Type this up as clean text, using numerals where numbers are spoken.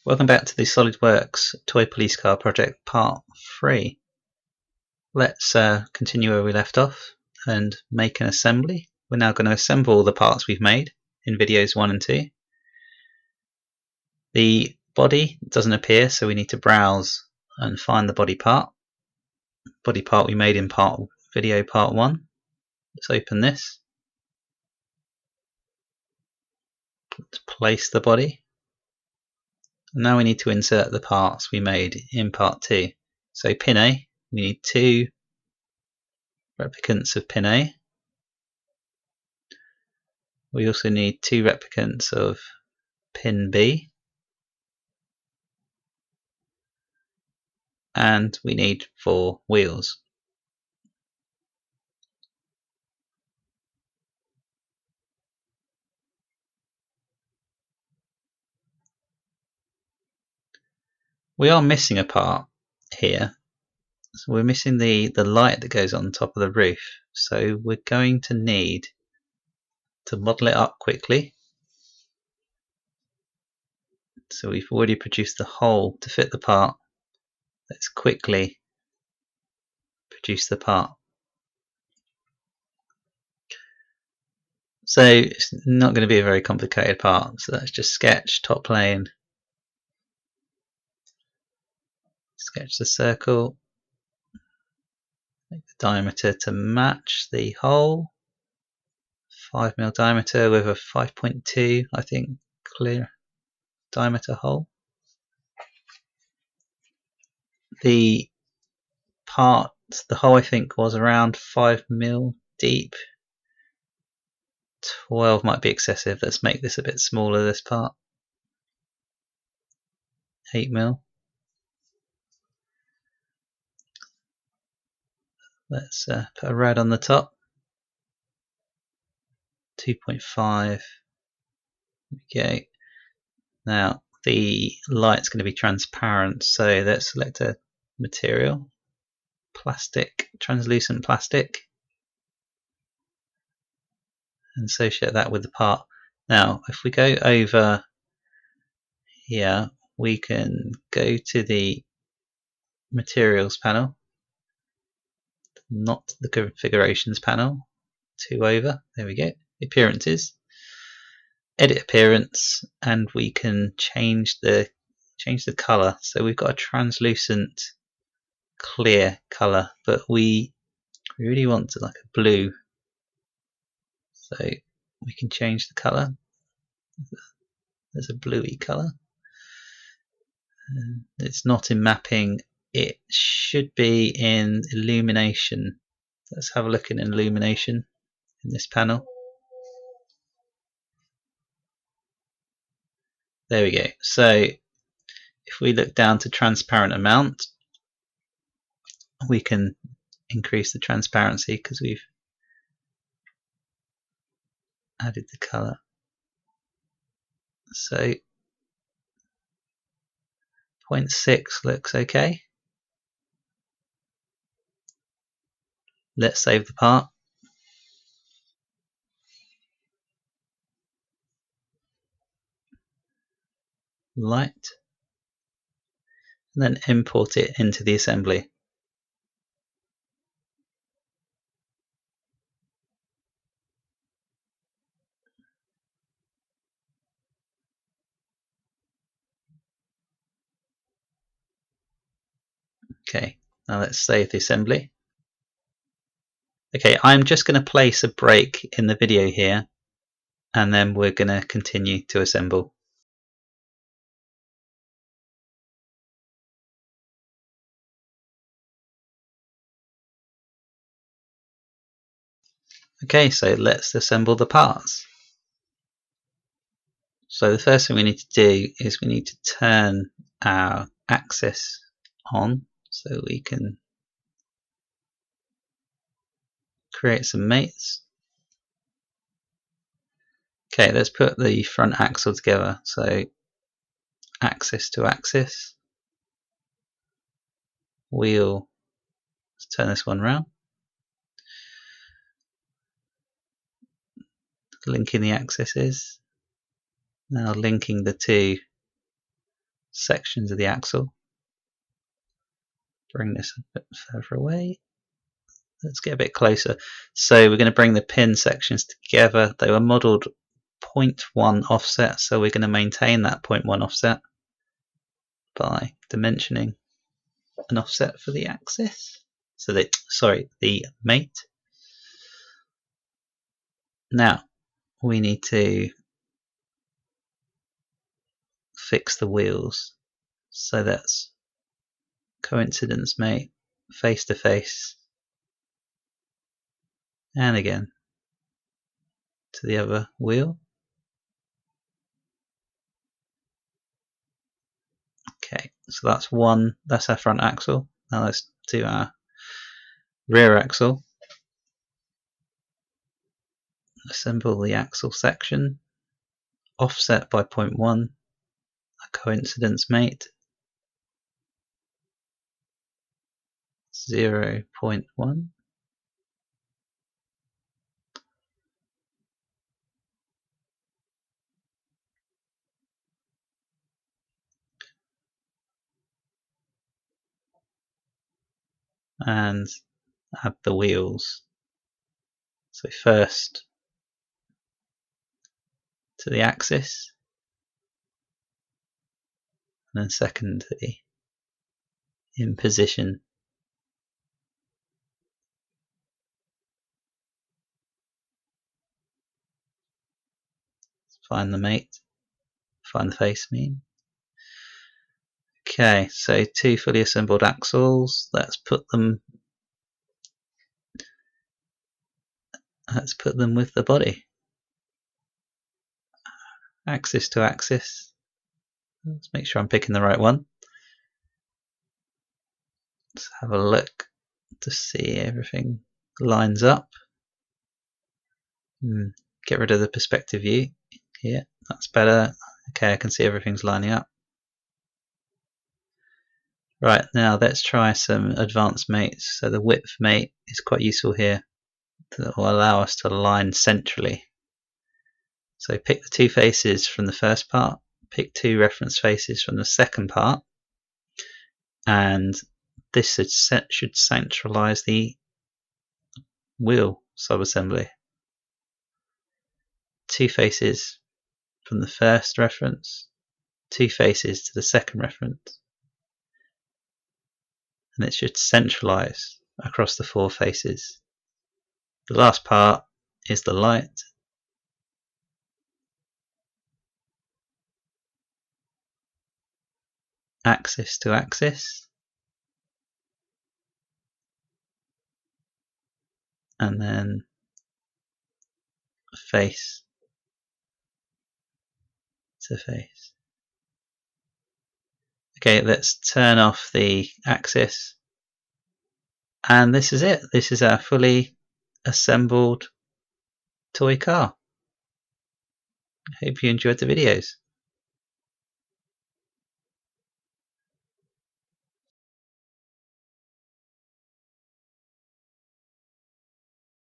Welcome back to the Solidworks Toy Police Car Project Part 3. Let's continue where we left off and make an assembly. We're now going to assemble all the parts we've made in videos 1 and 2. The body doesn't appear, so we need to browse and find the body part. Body part we made in video part 1. Let's open this. Let's place the body. Now we need to insert the parts we made in part 2. So pin A, we need 2 replicants of pin A. We also need 2 replicants of pin B. And we need 4 wheels. We are missing a part here. So we're missing the light that goes on top of the roof. So we're going to need to model it up quickly. So we've already produced the hole to fit the part. Let's quickly produce the part. So it's not going to be a very complicated part. So let's just sketch top plane. Sketch the circle. Make the diameter to match the hole. 5mm diameter with a 5.2, I think, clear diameter hole. The hole I think was around 5mm deep. 12 might be excessive. Let's make this a bit smaller, this part. 8mm. Let's put a red on the top. 2.5. Okay. Now the light's going to be transparent, so let's select a material. Plastic, translucent plastic. And associate that with the part. Now if we go over here, we can go to the materials panel, not the configurations panel. 2 over, there we go. Appearances, edit appearance, and we can change the color. So we've got a translucent clear color, but we really want like a blue, so we can change the color. There's a bluey color. It's not in mapping, it should be in illumination. Let's have a look in illumination in this panel. There we go. So if we look down to transparent amount, we can increase the transparency because we've added the color. So 0.6 looks okay. Let's save the part. Light. And then import it into the assembly. Okay, now let's save the assembly. Okay, I'm just going to place a break in the video here, and then we're going to continue to assemble. Okay, so let's assemble the parts. So the first thing we need to do is we need to turn our axis on so we can create some mates. Okay, let's put the front axle together. So axis to axis. Wheel, let's turn this one round. Linking the axes. Now linking the 2 sections of the axle. Bring this a bit further away. Let's get a bit closer. So we're going to bring the pin sections together. They were modelled 0.1 offset, so we're going to maintain that 0.1 offset by dimensioning an offset for the axis. So that, sorry, the mate. Now we need to fix the wheels. So that's coincidence mate, face to face, and again to the other wheel. Okay, so that's one, that's our front axle. Now let's do our rear axle. Assemble the axle section, offset by 0.1, a coincidence mate, 0.1. And add the wheels. So first to the axis, and then secondly in position. Find the mate, find the face mean. Okay, so two fully assembled axles. Let's put them with the body. Axis to axis. Let's make sure I'm picking the right one. Let's have a look to see everything lines up. Get rid of the perspective view. Yeah, that's better. Okay, I can see everything's lining up. Right, now let's try some advanced mates. So the width mate is quite useful here. That will allow us to align centrally. So pick the two faces from the first part, pick two reference faces from the second part, and this should centralize the wheel subassembly. Two faces from the first reference, two faces to the second reference, and it should centralize across the four faces. The last part is the light. Axis to axis, and then face to face. Okay, let's turn off the axis, and this is it. This is our fully assembled toy car. I hope you enjoyed the videos.